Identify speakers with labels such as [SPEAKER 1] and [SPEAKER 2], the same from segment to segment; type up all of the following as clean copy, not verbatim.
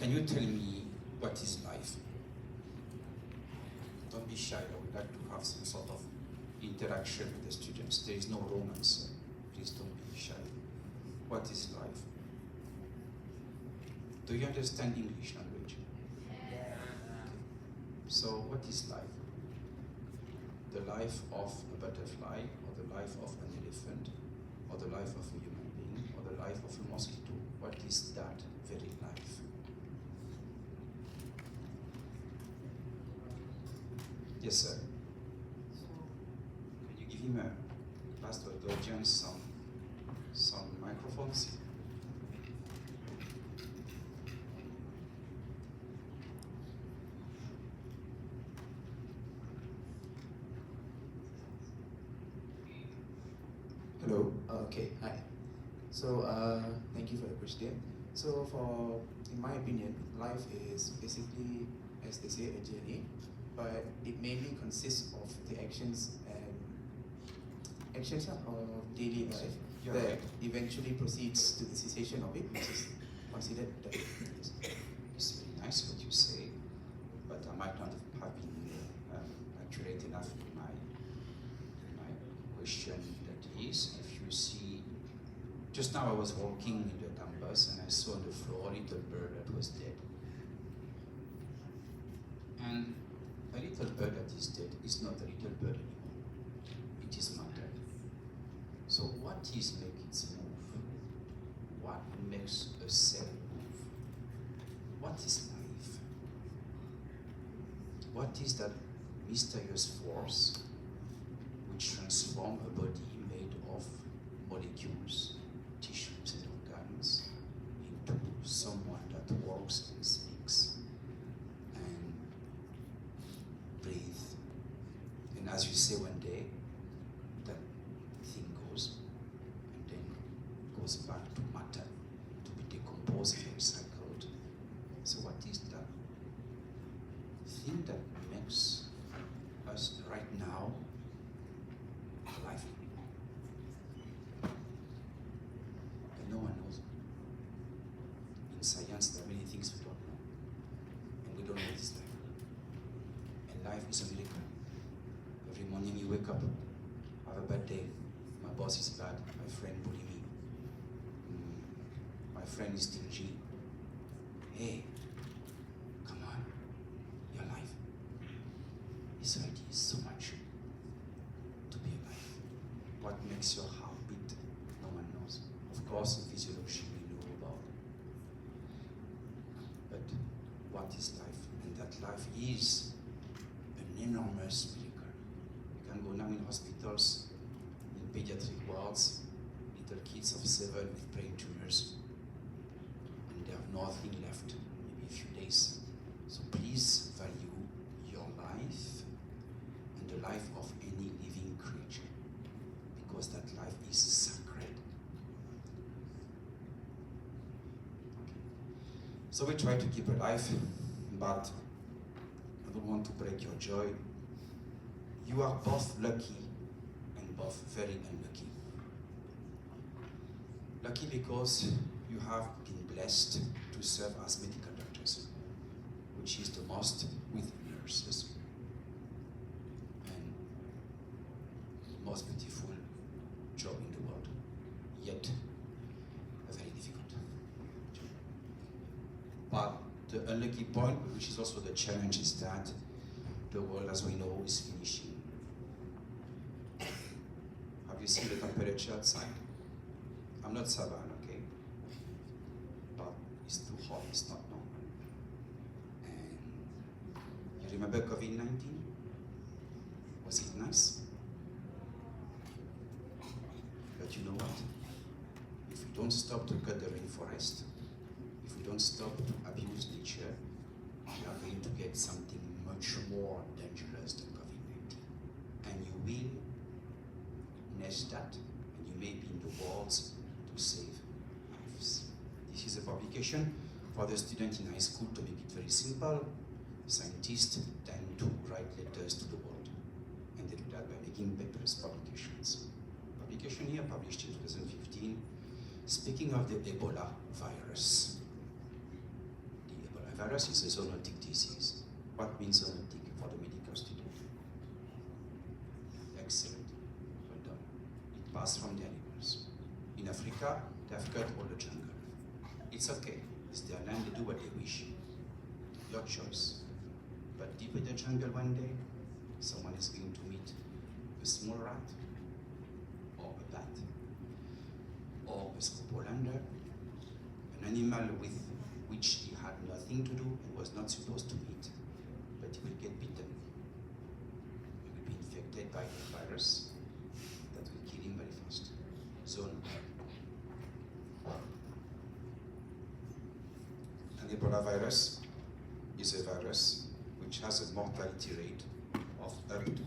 [SPEAKER 1] Can you tell me what is life? Don't be shy. I would like to have some sort of interaction with the students. There is no romance. Please don't be shy. What is life? Do you understand English language?
[SPEAKER 2] Yeah.
[SPEAKER 1] So what is life? The life of a butterfly, or the life of an elephant, or the life of a human being, or the life of a mosquito. What is that very life? Yes, sir. Can you give him a pass to the audience some microphones?
[SPEAKER 2] Hello. Okay. Hi. So, thank you for the question. So, in my opinion, life is basically, as they say, a journey, but it mainly consists of the actions of daily life
[SPEAKER 1] You're
[SPEAKER 2] that
[SPEAKER 1] right.
[SPEAKER 2] eventually proceeds to the cessation of it, which is considered death. Yes.
[SPEAKER 1] It's very nice what you say, but I might not have been accurate enough in my question. That is, if you see, just now I was walking in the campus and I saw on the floor a little bird that was dead. And a little bird that is dead is not a little bird anymore. It is matter. So what is making it move? What makes a cell move? What is life? What is that mysterious force which transforms a body made of molecules, tissues and organs into someone that walks and speaks and breathes? And as you say, one day that thing goes and then goes back to matter, to be decomposed and recycled. So what is that thing that makes us right now alive? And no one knows. In science, there are many things we don't know. And we don't know this life. And life is a miracle. Every morning you wake up, have a bad day. My boss is bad, my friend bully me. My friend is stingy. Hey, come on, you're alive. This already is so much to be alive. What makes your heart beat? No one knows. Of course, in physiology we know about. But what is life? And that life is an enormous miracle. You can go now in hospitals, in pediatric wards, little kids of 7 with brain tumors, and they have nothing left, maybe a few days. So please value your life and the life of any living creature, because that life is sacred. Okay. So we try to keep alive, but I don't want to break your joy. You are both lucky and both very unlucky. Lucky because you have been blessed to serve as medical doctors, which is the most with nurses, and most beautiful job in the world, yet a very difficult job. But the unlucky point, which is also the challenge, is that the world as we know is finishing. Have you seen the temperature outside? I'm not Sabah, okay? But it's too hot, it's not normal. And you remember COVID-19? Was it nice? But you know what? If we don't stop to cut the rainforest, if we don't stop to abuse nature, we are going to get something much more dangerous than COVID-19. And you will nest that, and you may be in the walls to save lives. This is a publication for the student in high school to make it very simple. Scientists tend to write letters to the world, and they do that by making papers, publications. Publication here published in 2015, speaking of the Ebola virus. The virus is a zoonotic disease. What means zoonotic for the medical student? Excellent. Well done. It passed from the animals. In Africa, they've cut all the jungle. It's okay. It's their land, they do what they wish. Your choice. But deep in the jungle one day, someone is going to meet a small rat, or a bat, or a scopolander, an animal with which he had nothing to do and was not supposed to eat, but he will get bitten. He will be infected by the virus that will kill him very fast. Zone. An Ebola virus is a virus which has a mortality rate of up to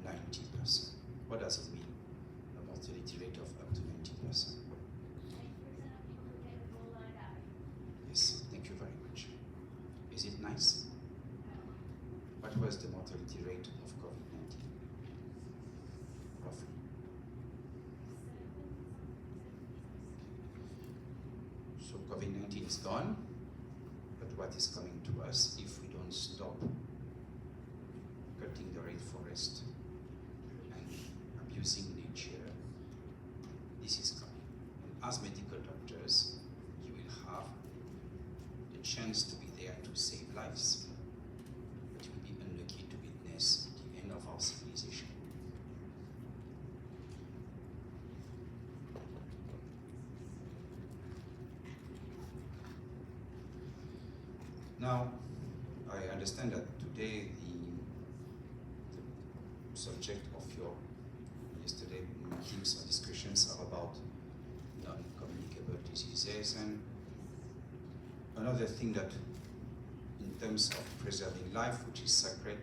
[SPEAKER 1] 90%. What does it mean? A mortality rate of up to 90%. Yes, thank you very much. Is it nice? What was the mortality rate of COVID-19? Roughly. So COVID-19 is gone, but what is coming to us if we don't stop cutting the rainforest and abusing nature? This is coming. And as medical doctors, you will have the chance to be there to save lives, but you will be unlucky to witness the end of our civilization. Now, I understand that today the subject of your yesterday meetings or discussions are about non-communicable diseases, and another thing that in terms of preserving life, which is sacred,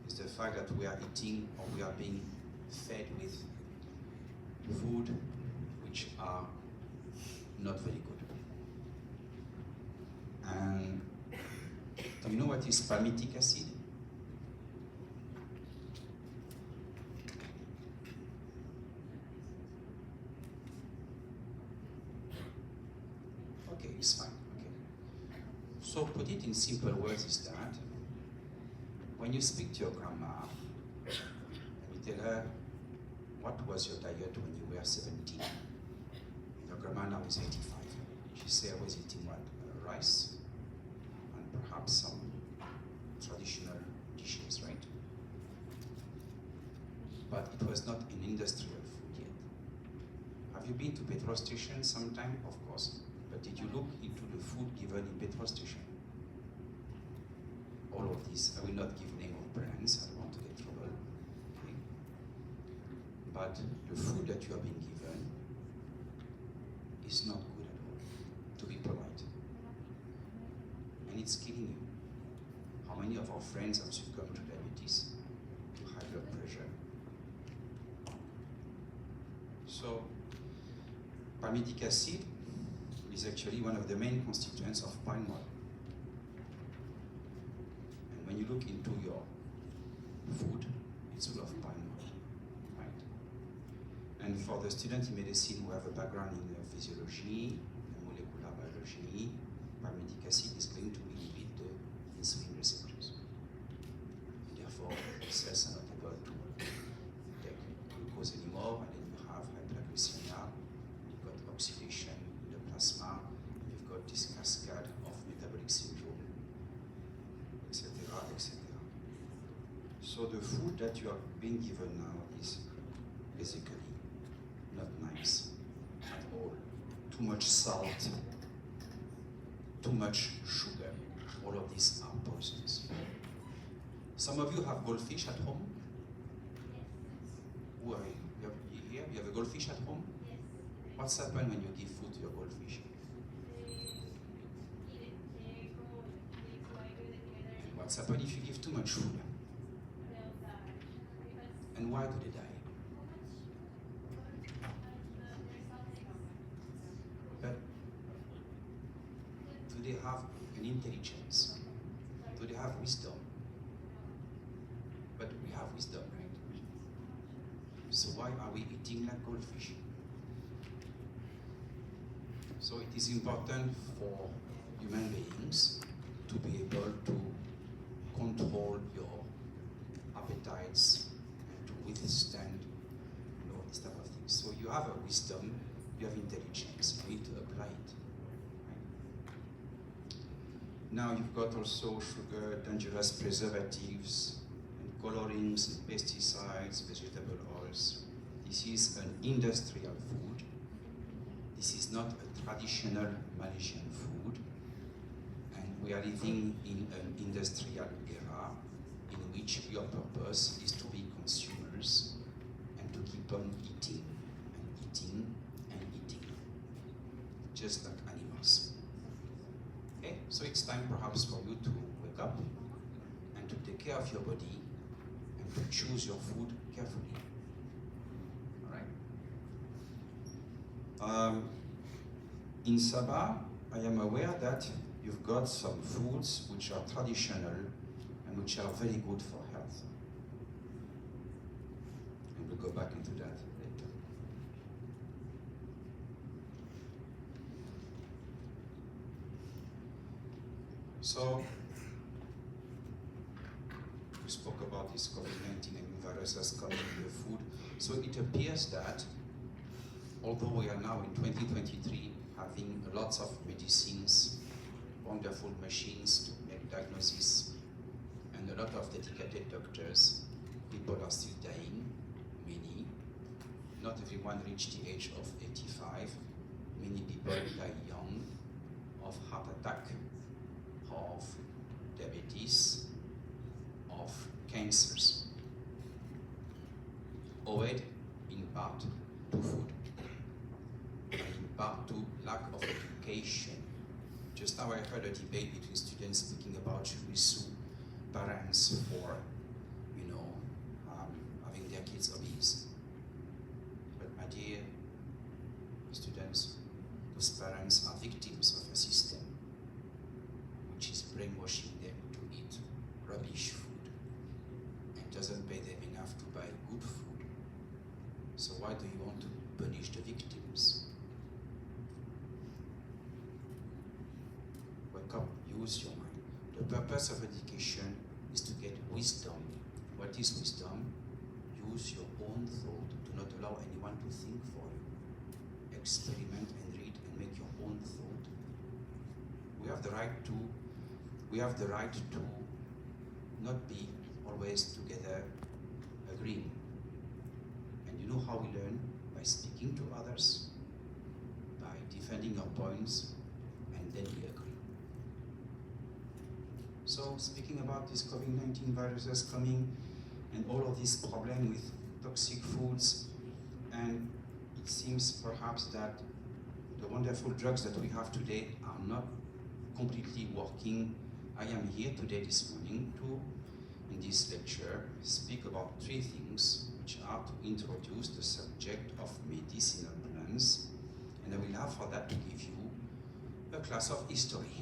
[SPEAKER 1] is the fact that we are eating or we are being fed with food which are not very good. And do you know what is palmitic acid? Okay, it's fine. Okay. So put it in simple words is that when you speak to your grandma and you tell her what was your diet when you were 17, your grandma now is 85. She say I was eating what? Rice and perhaps some traditional dishes, right? But it was not an industrial food yet. Have you been to petrol station sometime? Of course. But did you look into the food given in petrol station? All of this, I will not give name of brands, I don't want to get trouble. Okay? But the food that you are being given is not good at all, to be polite. And it's killing you. How many of our friends have succumbed to diabetes, to high blood pressure? So, palmitic acid is actually one of the main constituents of palm oil. And when you look into your food, it's full of palm oil, right? And for the students in medicine who have a background in physiology and molecular biology, palmitic acid is going to inhibit the insulin receptors. Therefore, cells are not able to take glucose anymore, and then you have hyperglycemia, you've got oxidation in the plasma, and you've got this cascade of metabolic syndrome, etc., etc. So the food that you are being given now is basically not nice at all. Too much salt, too much sugar. All of these are poisons. Some of you have goldfish at home? Who are you? You here? You have a goldfish at home?
[SPEAKER 3] Yes.
[SPEAKER 1] What's happened when you give food to your goldfish? And what's happened if you give too much food? And why do they die? But do they have an intelligence? Do they have wisdom? But we have wisdom, right? So why are we eating like goldfish? So it is important for human beings to to be able to control your appetites and to withstand, this type of things. So you have a wisdom, you have intelligence, you need to apply it. Right? Now you've got also sugar, dangerous preservatives, and colorings, and pesticides, vegetable oils. This is an industrial food. This is not a traditional Malaysian food. And we are living in an industrial era in which your purpose is to be consumers and to keep on eating and eating and eating, just like animals. Okay, so it's time perhaps for you to wake up and to take care of your body and to choose your food carefully. All right? In Sabah, I am aware that you've got some foods which are traditional and which are very good for health. And we'll go back into that later. So, we spoke about this COVID-19 and viruses coming in the food. So it appears that although we are now in 2023 having lots of medicines, wonderful machines to make diagnosis, and a lot of dedicated doctors, people are still dying, many. Not everyone reached the age of 85. Many people die young of heart attack, of diabetes, of cancers, owed in part to food, and in part to lack of education. Just now I heard a debate between students speaking about should we sue parents for, having their kids obese. But my dear students, those parents are victims of a system which is brainwashing them to eat rubbish food and doesn't pay them enough to buy good food. So why do you want to punish the victims? Wake up, use your mind. The purpose of education is to get wisdom. What is wisdom? Use your own thought. Do not allow anyone to think for you. Experiment and read and make your own thought. We have the right to not be always together agreeing. And you know how we learn? By speaking to others, by defending our points, and then we agree. So speaking about this COVID-19 viruses coming and all of this problem with toxic foods, and it seems perhaps that the wonderful drugs that we have today are not completely working. I am here today, this morning, to, in this lecture, speak about three things which are to introduce the subject of medicinal plants, and I will have for that to give you a class of history.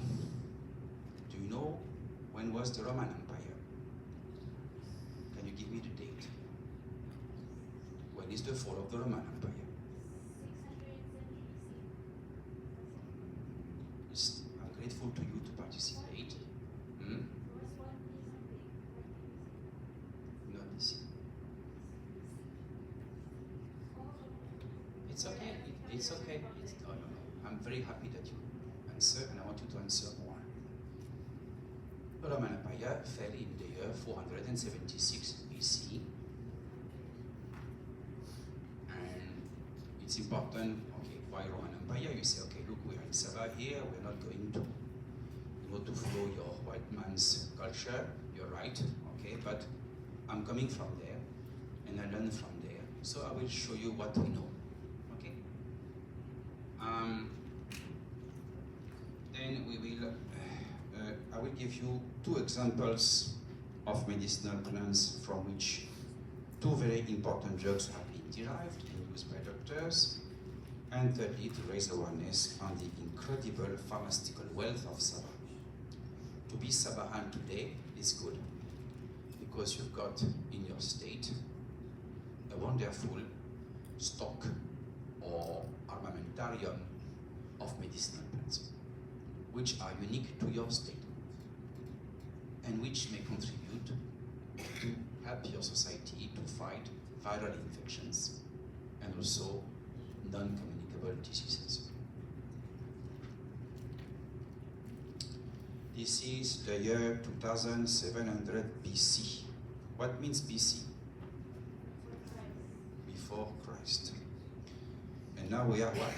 [SPEAKER 1] Do you know when was the Roman Empire? Can you give me the date? When is the fall of the Roman Empire? I'm grateful to you to participate. Not this year. It's okay. It's okay. No. I'm very happy that you answer, and I want you to answer more. The Roman Empire fell in the year 476 BC, and it's important. Okay, why Roman Empire? You say, okay, look, we're in Sabah here. We're not going to, to follow your white man's culture. You're right, okay, but I'm coming from there, and I learn from there. So I will show you what we know. Okay. Then we will. I will give you two examples of medicinal plants from which two very important drugs have been derived and used by doctors, and thirdly, to raise awareness on the incredible pharmaceutical wealth of Sabah. To be Sabahan today is good, because you've got in your state a wonderful stock or armamentarium of medicinal plants, which are unique to your state. and which may contribute to help your society to fight viral infections and also non-communicable diseases. This is the year 2700 BC. What means BC? Before Christ. And now we are what?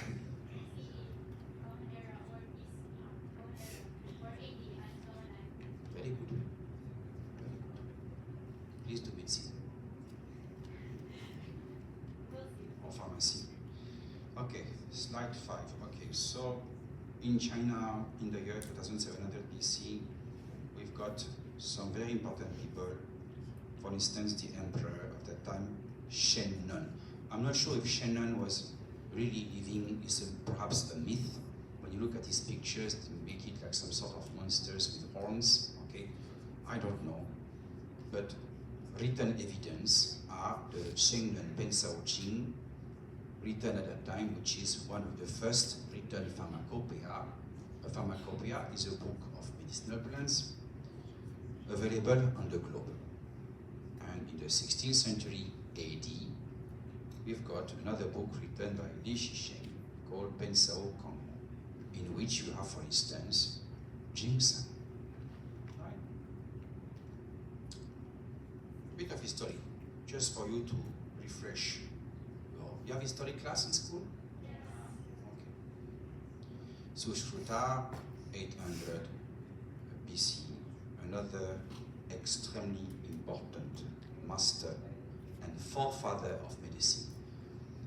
[SPEAKER 1] Very good. Very good. Please do medicine. Or pharmacy. Okay, slide 5. Okay, so in China, in the year 2700 BC, we've got some very important people. For instance, the emperor of that time, Shen-Nun. I'm not sure if Shen-Nun was really living, is perhaps a myth. When you look at his pictures, they make it like some sort of monsters with horns, okay? I don't know. But written evidence are the Shen-Nun Pensao Jing, written at that time, which is one of the first written pharmacopoeia. A pharmacopoeia is a book of medicinal plants available on the globe. And in the 16th century AD, we've got another book written by Li Shisheng called Pensao Kong, in which you have, for instance, ginseng. Right? A bit of history, just for you to refresh. You have history class in school? Yes. Okay. Sushruta, 800 BC, another extremely important master and forefather of medicine.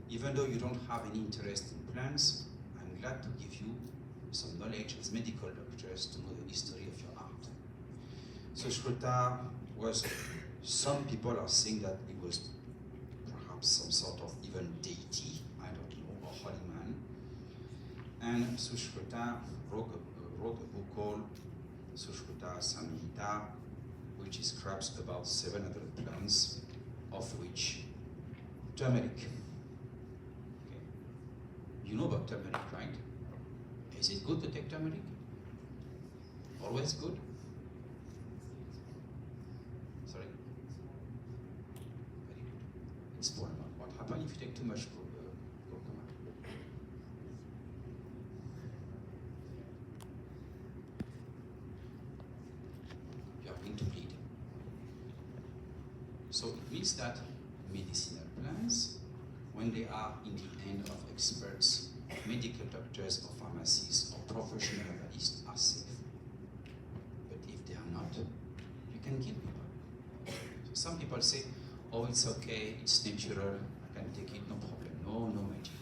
[SPEAKER 1] Even though you don't have any interest in plants, I'm glad to give you some knowledge as medical doctors to know the history of your art. Sushruta was, some people are saying that he was perhaps some sort of even deity, I don't know, or holy man. And Sushruta wrote a book called Sushruta Samhita, which describes about 700 plants, of which turmeric. Okay. You know about turmeric, right? Is it good to take turmeric? Always good? Sorry? Very good. It's poor. What happens if you take too much curcuma? You are going to bleed. So it means that medicinal plants, when they are in the hand of experts, medical doctors or pharmacists or professional herbalists are safe. But if they are not, you can kill people. So some people say, oh, it's okay, it's natural, I can take it, no problem. No, no magic.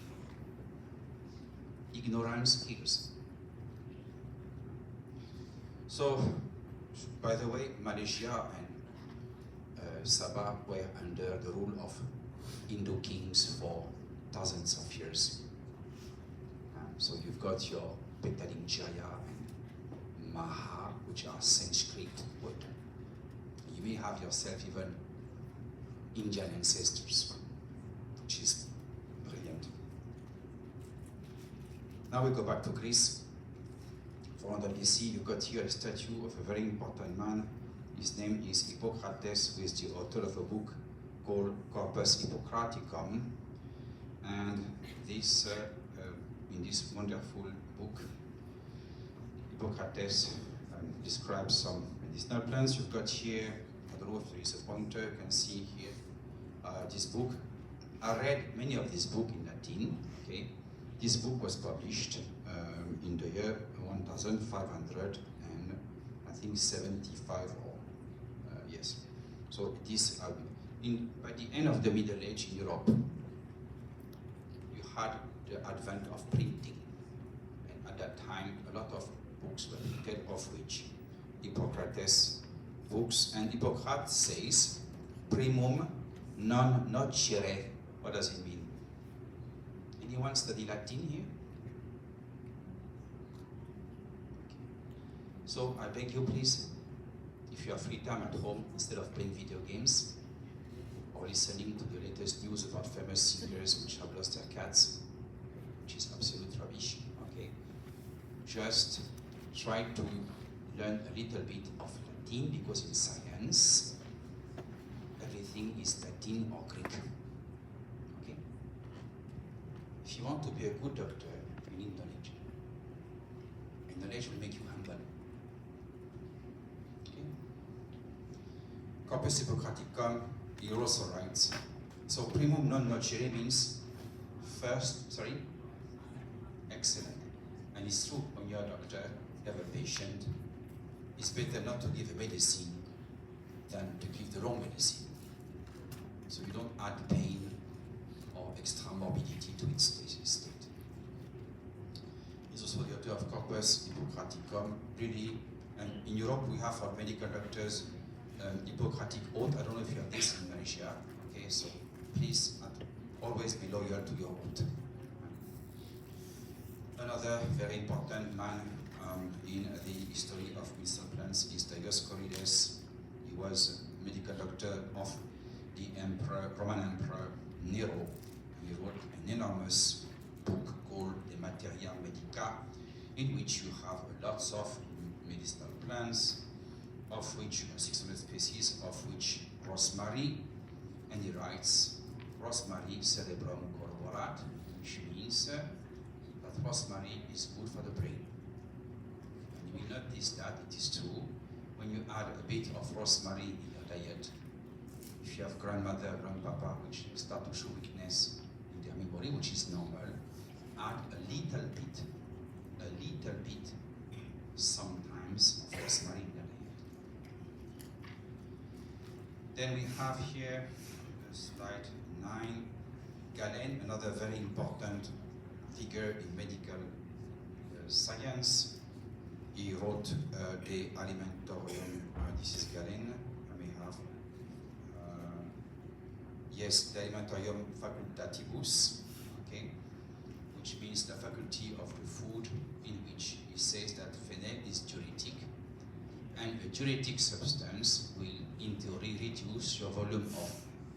[SPEAKER 1] Ignorance kills. So, by the way, Malaysia and Sabah were under the rule of Indo kings for thousands of years. So you've got your Petaling Jaya and Maha, which are Sanskrit words. You may have yourself even Indian ancestors, which is brilliant. Now we go back to Greece. 400 BC, you got here a statue of a very important man. His name is Hippocrates, who is the author of a book called Corpus Hippocraticum. And this, in this wonderful book, Hippocrates describes some medicinal plants. You've got here, I don't know if there is a pointer, you can see here, this book. I read many of these books in Latin, okay? This book was published in the year 1500 and I think 75 or yes. So this, by the end of the Middle Age in Europe, you had the advent of printing. And at that time, a lot of books were printed, of which Hippocrates books, and Hippocrates says, primum non nocere. What does it mean? Anyone study Latin here? Okay. So I beg you please, if you have free time at home, instead of playing video games or listening to the latest news about famous singers which have lost their cats, which is absolute rubbish, okay? Just try to learn a little bit of Latin, because in science, everything is Latin or Greek. Okay? If you want to be a good doctor, you need knowledge. And knowledge will make you humble. Okay? Corpus Hippocraticum, he also writes, so primum non nocere means first, excellent. And it's true, when you're a doctor, you have a patient, it's better not to give a medicine than to give the wrong medicine. So you don't add pain or extra morbidity to its state. He's also the author of Corpus Hippocraticum, really, and in Europe we have for medical doctors Hippocratic oath. I don't know if you have this in Malaysia. Okay, so please always be loyal to your oath. Another very important man in the history of medicinal plants is Dioscorides. He was a medical doctor of the Roman Emperor Nero. He wrote an enormous book called De Materia Medica, in which you have lots of medicinal plants, of which 600 species, of which rosemary, and he writes, rosemary cerebrum corroborat, which means that rosemary is good for the brain. And you will notice that it is true when you add a bit of rosemary in your diet. If you have grandmother, grandpapa, which start to show weakness in their memory, which is normal, add a little bit, sometimes of rosemary in your diet. Then we have here, slide 9, Galen, another very important figure in medical science. He wrote De Alimentorium, this is Galen, I may have, yes, De Alimentorium Facultatibus, okay, which means the faculty of the food, in which he says that phenol is diuretic, and a diuretic substance will, in theory, reduce your volume of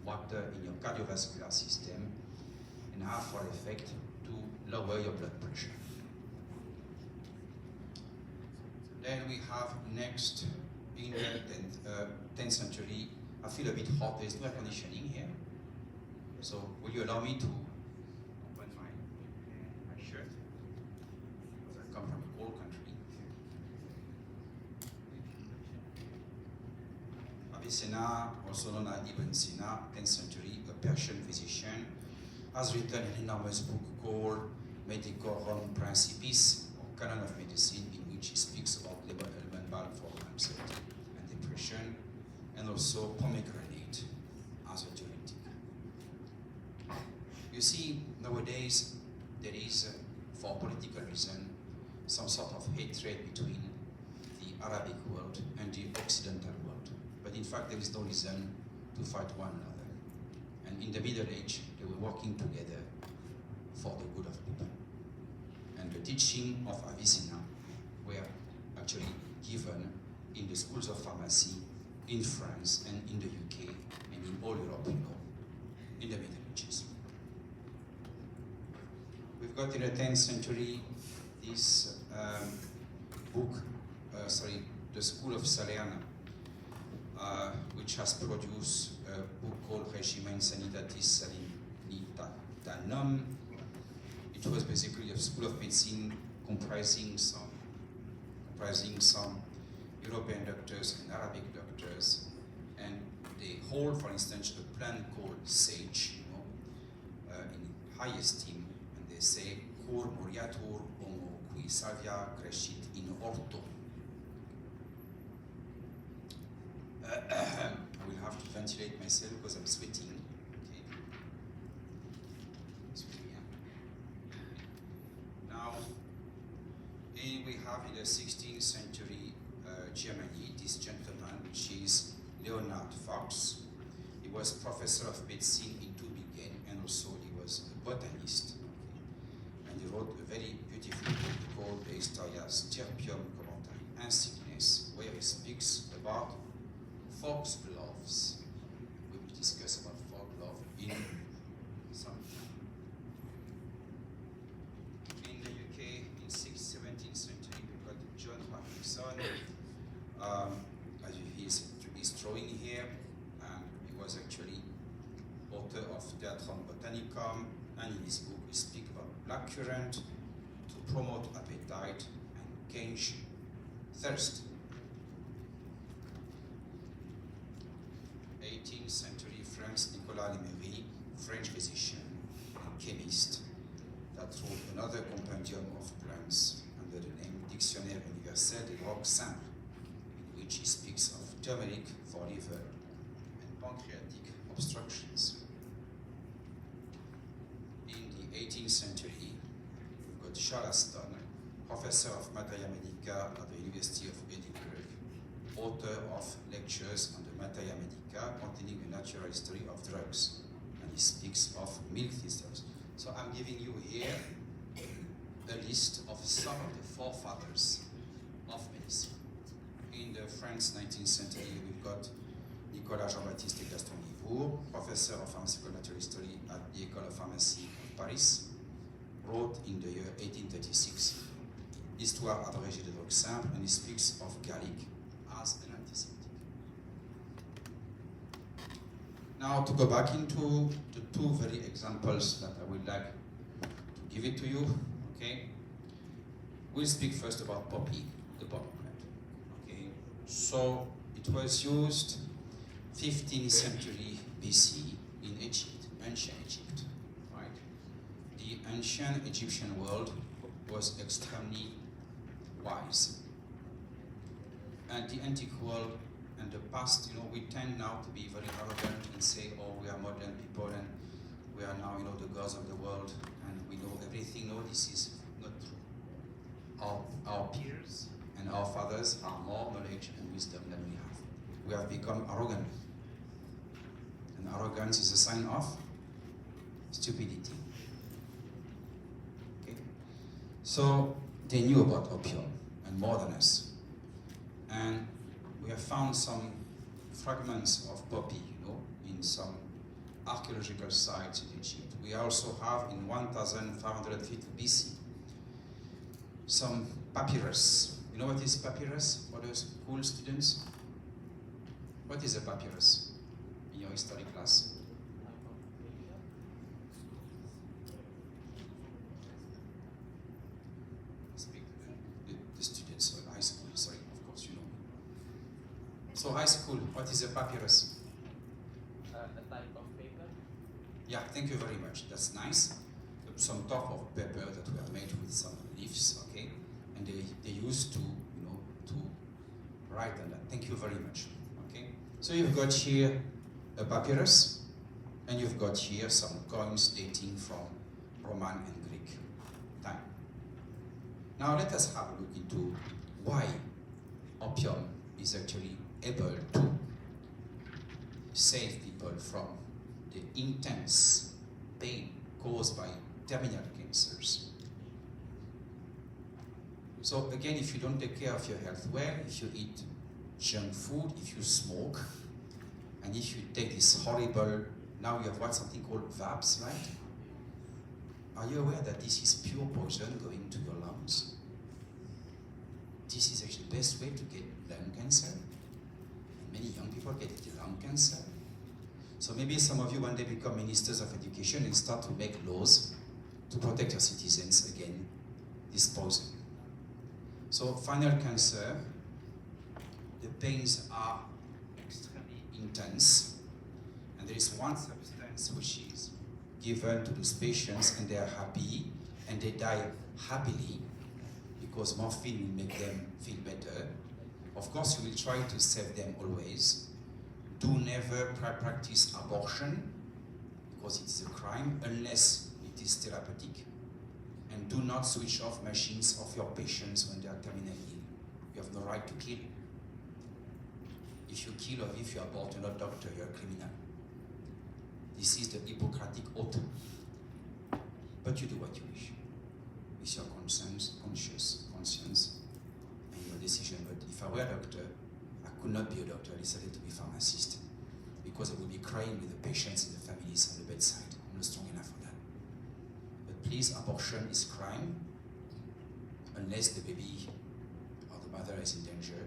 [SPEAKER 1] water in your cardiovascular system and have for effect to lower your blood pressure. Then we have next, in the 10th century, I feel a bit hot, there's no air conditioning here. So will you allow me to open my shirt? Because I come from a cold country. Avicenna, also known as Ibn Sina, 10th century, a Persian physician, has written an enormous book called Medicorum Principis, or Canon of Medicine, in which he speaks about liver element balm for anxiety and depression, and also pomegranate as a diuretic. You see, nowadays there is, for political reason, some sort of hatred between the Arabic world and the Occidental world. But in fact, there is no reason to fight one another. And in the Middle Age, they were working together for the good of people. And the teaching of Avicenna were actually given in the schools of pharmacy in France and in the UK and in all Europe, in the Middle Ages. We've got in the 10th century this book, the School of Salerne, which has produced a book called Regimen Sanitatis Salinitanum. It was basically a school of medicine comprising some European doctors and Arabic doctors, and they hold, for instance, a plant called sage, in high esteem, and they say, "Cur moriatur homo qui salvia crescit in orto." I will have to ventilate myself because I'm sweating. Okay. Now, here we have in the 16th century Germany this gentleman, which is Leonhard Fuchs. He was professor of medicine in Tübingen, and also he was a botanist. Okay. And he wrote a very beautiful book called De Historia Stirpium Commentarii Insignis, where he speaks about foxgloves. We will discuss about foxglove in some time. In the UK, in 17th century, we got John Parkinson. As you this drawing here, and he was actually author of Theatrum Botanicum, and in his book he speaks about blackcurrant to promote appetite and quench thirst. 18th century France, Nicolas Lemery, French physician and chemist, that wrote another compendium of plants under the name Dictionnaire universel des drogues simples, in which he speaks of turmeric for liver and pancreatic obstructions. In the 18th century, we've got Charleston, professor of Materia Medica at the University of Edinburgh, author of lectures on the Materia Medica containing a natural history of drugs, and he speaks of milk thistles. So I'm giving you here a list of some of the forefathers of medicine. In the French 19th century, we've got Nicolas Jean-Baptiste Gaston-Libourg, professor of pharmaceutical natural history at the École of Pharmacie of Paris, wrote in the year 1836 Histoire abrégée des drogues simples, and he speaks of garlic as an antiseptic. Now to go back into the two very examples that I would like to give it to you, okay? We'll speak first about poppy, the poppy plant, okay? So it was used 15th century BC in Egypt, ancient Egypt, right? The ancient Egyptian world was extremely wise. And the antique world and the past, we tend now to be very arrogant and say, oh, we are modern people and we are now, the gods of the world and we know everything. No, this is not true. Our peers and our fathers are more knowledge and wisdom than we have. We have become arrogant. And arrogance is a sign of stupidity. Okay? So they knew about opium and more than us. And we have found some fragments of poppy, in some archaeological sites in Egypt. We also have in 1550 BC some papyrus. You know what is papyrus for those school students? What is a papyrus in your history class? Speak to the students of high school, sorry, of course you know. So high school, what is a papyrus?
[SPEAKER 3] A type of paper.
[SPEAKER 1] Yeah, thank you very much. That's nice. Some top of paper that were made with some leaves, okay? And they used to, to write on that. Thank you very much, okay? So you've got here a papyrus, and you've got here some coins dating from Roman and Greek time. Now let us have a look into why opium is actually able to save people from the intense pain caused by terminal cancers. So again, if you don't take care of your health well, if you eat junk food, if you smoke, and if you take this horrible, now you have something called VAPS, right? Are you aware that this is pure poison going to your lungs? This is actually the best way to get lung cancer. And many young people get lung cancer. So maybe some of you one day become ministers of education and start to make laws to protect your citizens against this poison. So final cancer, the pains are extremely intense, and there is one substance which is given to those patients and they are happy and they die happily because morphine will make them feel better. Of course, you will try to save them always. Do never practice abortion because it is a crime unless it is therapeutic. And do not switch off machines of your patients when they are terminally ill. You have no right to kill. If you kill or if you abort, you're not a doctor, you're a criminal. This is the Hippocratic oath. But you do what you wish. It's your conscience, and your decision. But if I were a doctor, I could not be a doctor. I decided to be a pharmacist because I would be crying with the patients and the families on the bedside. I'm not strong enough for that. But please, abortion is crime unless the baby or the mother is in danger.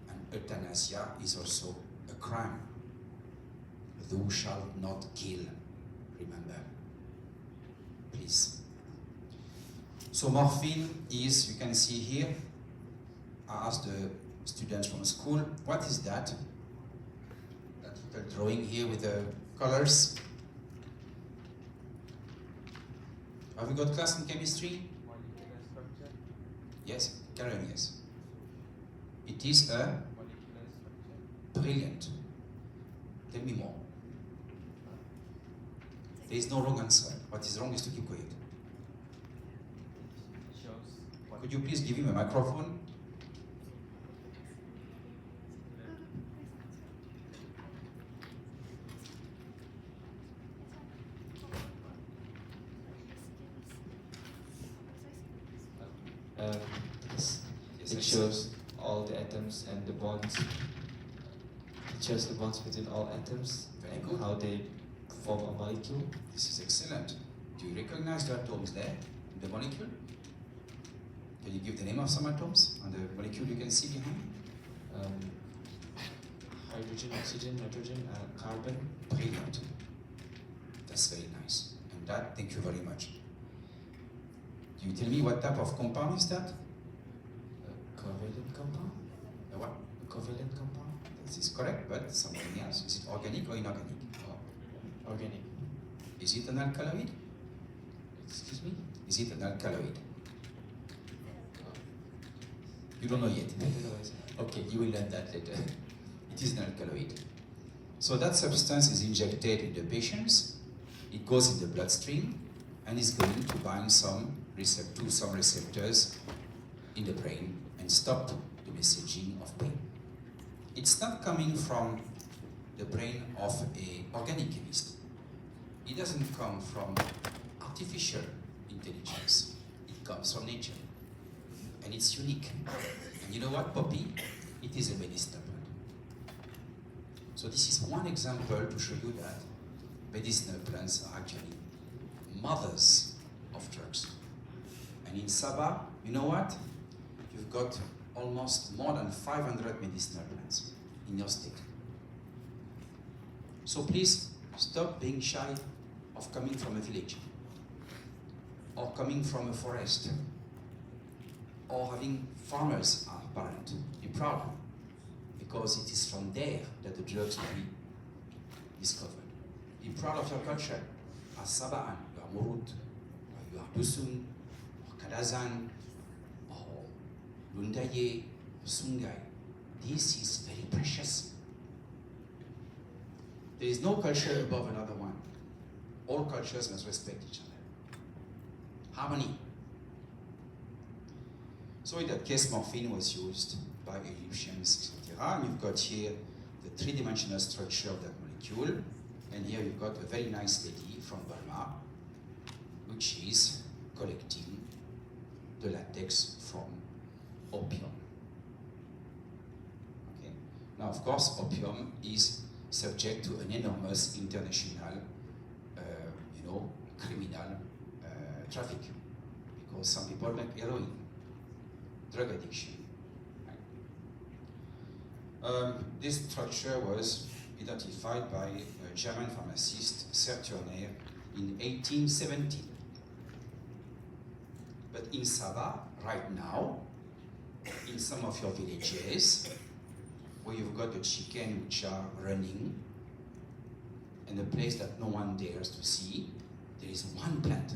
[SPEAKER 1] And euthanasia is also crime. Thou shalt not kill. Remember. Please. So morphine is, you can see here, I asked the students from school, what is that? That little drawing here with the colors. Have you got class in chemistry?
[SPEAKER 3] Molecular structure.
[SPEAKER 1] Yes, Karen, yes. It is a
[SPEAKER 3] Molecular structure.
[SPEAKER 1] brilliant. Tell me more. There is no wrong answer. What is wrong is to keep quiet.
[SPEAKER 3] Shows what
[SPEAKER 1] Could you please give him a microphone?
[SPEAKER 4] Yes.
[SPEAKER 1] Yes,
[SPEAKER 4] It
[SPEAKER 1] I
[SPEAKER 4] shows all the atoms and the bonds. It shows the bonds between all atoms
[SPEAKER 1] Very
[SPEAKER 4] and
[SPEAKER 1] good.
[SPEAKER 4] how they form a molecule.
[SPEAKER 1] This is excellent. Do you recognize the atoms there in the molecule? Can you give the name of some atoms on the molecule you can see behind?
[SPEAKER 4] Um, hydrogen, oxygen, nitrogen, carbon.
[SPEAKER 1] Brilliant. That's very nice. And that, thank you very much. Can you tell me what type of compound is that?
[SPEAKER 4] A covalent compound.
[SPEAKER 1] What?
[SPEAKER 4] A covalent compound.
[SPEAKER 1] This is correct, but something else. Is it organic or inorganic?
[SPEAKER 4] Organic.
[SPEAKER 1] Is it an alkaloid?
[SPEAKER 4] Excuse me?
[SPEAKER 1] Is it an alkaloid? You don't know yet.
[SPEAKER 4] I don't know what it is.
[SPEAKER 1] Okay, you will learn that later. It is an alkaloid. So that substance is injected in the patients, it goes in the bloodstream, and is going to bind some receptors in the brain and stop the messaging of pain. It's not coming from the brain of an organic chemist. It doesn't come from artificial intelligence. It comes from nature. And it's unique. And you know what, Poppy? It is a medicinal plant. So this is one example to show you that medicinal plants are actually mothers of drugs. And in Sabah, you know what? You've got almost more than 500 medicinal plants in your state. So please stop being shy of coming from a village or coming from a forest or having farmers as parents. Be proud, because it is from there that the drugs will be discovered. Be proud of your culture. As Sabaan, you are Murut, or you are Dusun, or Kadazan, or Lundaye, or Sungai. This is very precious. There is no culture above another one. All cultures must respect each other. Harmony. So in that case, morphine was used by Egyptians, etc. And you've got here the three-dimensional structure of that molecule. And here you've got a very nice lady from Burma, which is collecting the latex from opium. Okay. Now, of course, opium is subject to an enormous international, criminal traffic, because some people make heroin, drug addiction. Right? This structure was identified by a German pharmacist, Serturner, in 1870. But in Sabah, right now, in some of your villages, where you've got the chicken which are running, and a place that no one dares to see, there is one plant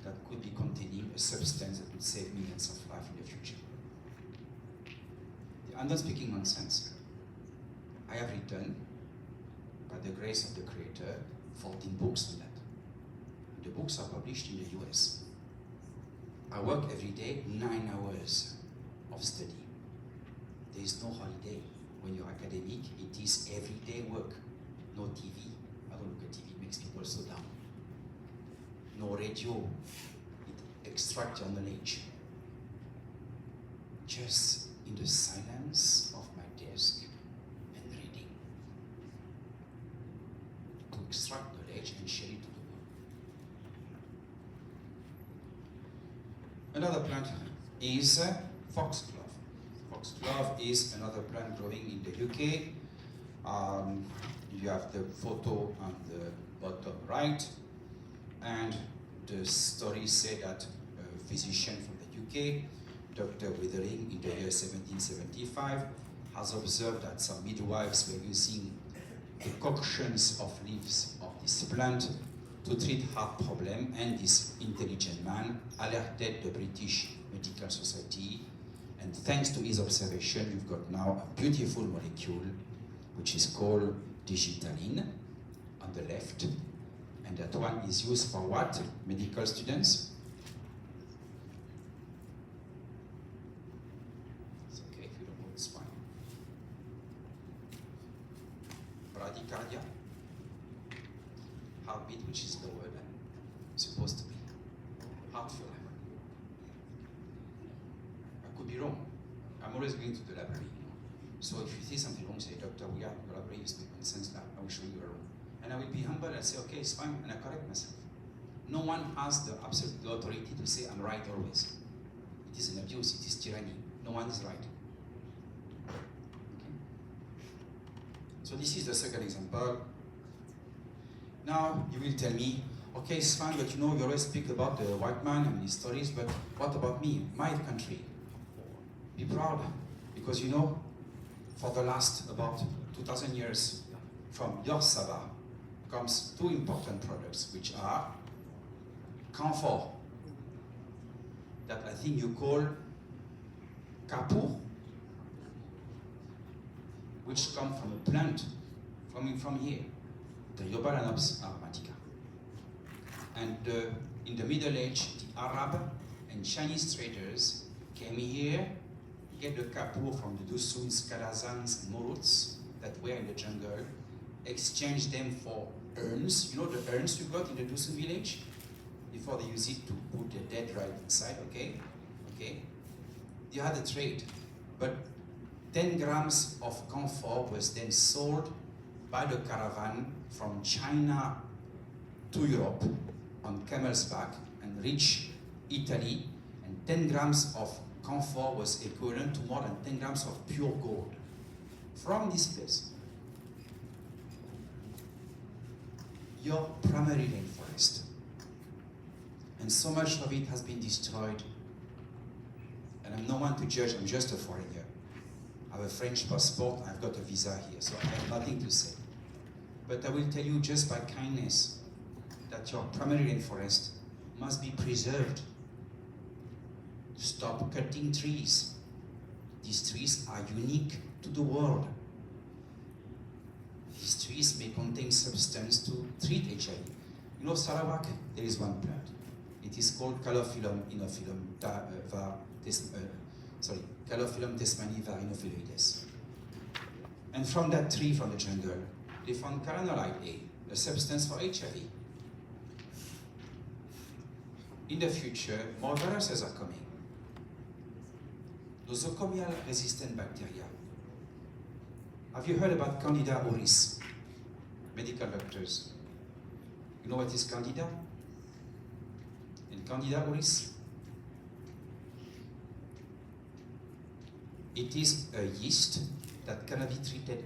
[SPEAKER 1] that could be containing a substance that would save millions of lives in the future. I'm not speaking nonsense. I have written, by the grace of the Creator, 14 books on that. The books are published in the US. I work every day 9 hours of study. There is no holiday. When you're academic, it is everyday work. No TV. I don't look at TV, it makes people so down. No radio. It extracts your knowledge. Just in the silence of my desk and reading. To extract knowledge and share it to the world. Another plant is foxglove. Foxglove. Love is another plant growing in the UK. You have the photo on the bottom right, and the story said that a physician from the UK, Dr. Withering, in the year 1775, has observed that some midwives were using decoctions of leaves of this plant to treat heart problem, and this intelligent man alerted the British Medical Society, and thanks to his observation, you've got now a beautiful molecule which is called digitalin on the left, and that one is used for what, medical students? It's okay if you don't know, it's fine. Bradycardia, heartbeat which is lower than supposed to be, heart failure. I could be wrong. I'm always going to the library, you know. So if you see something wrong, say, Doctor, we are in the library, you speak nonsense, I will show you are wrong. And I will be humble and say, okay, it's fine, and I correct myself. No one has the absolute authority to say I'm right always. It is an abuse, it is tyranny. No one is right. Okay. So this is the second example. Now you will tell me, okay, it's fine, but you know, you always speak about the white man and his stories, but what about me, my country? Be proud, because you know, for the last about 2,000 years, from your Sabah comes two important products, which are camphor, that I think you call kapur, which come from a plant coming from here, the Yobalanopsis aromatica. And in the Middle Age, the Arab and Chinese traders came here, get the kapur from the Dusuns, Kalazans, and Muruts that were in the jungle, exchange them for urns. You know the urns you got in the Dusun village? Before they use it to put the dead right inside, okay? Okay? They had a trade. But 10 grams of camphor was then sold by the caravan from China to Europe on camel's back and reached Italy, and 10 grams of camphor was equivalent to more than 10 grams of pure gold from this place. Your primary rainforest. And so much of it has been destroyed. And I'm no one to judge, I'm just a foreigner. I have a French passport, I've got a visa here, so I have nothing to say. But I will tell you just by kindness that your primary rainforest must be preserved. Stop cutting trees. These trees are unique to the world. These trees may contain substance to treat HIV. You know, Sarawak, there is one plant. It is called Calophyllum Calophyllum tesmani varinophyloides. And from that tree, from the jungle, they found caranolide A, a substance for HIV. In the future, more viruses are coming. Nosocomial resistant bacteria. Have you heard about Candida auris? Medical doctors. You know what is Candida? And Candida auris? It is a yeast that cannot be treated.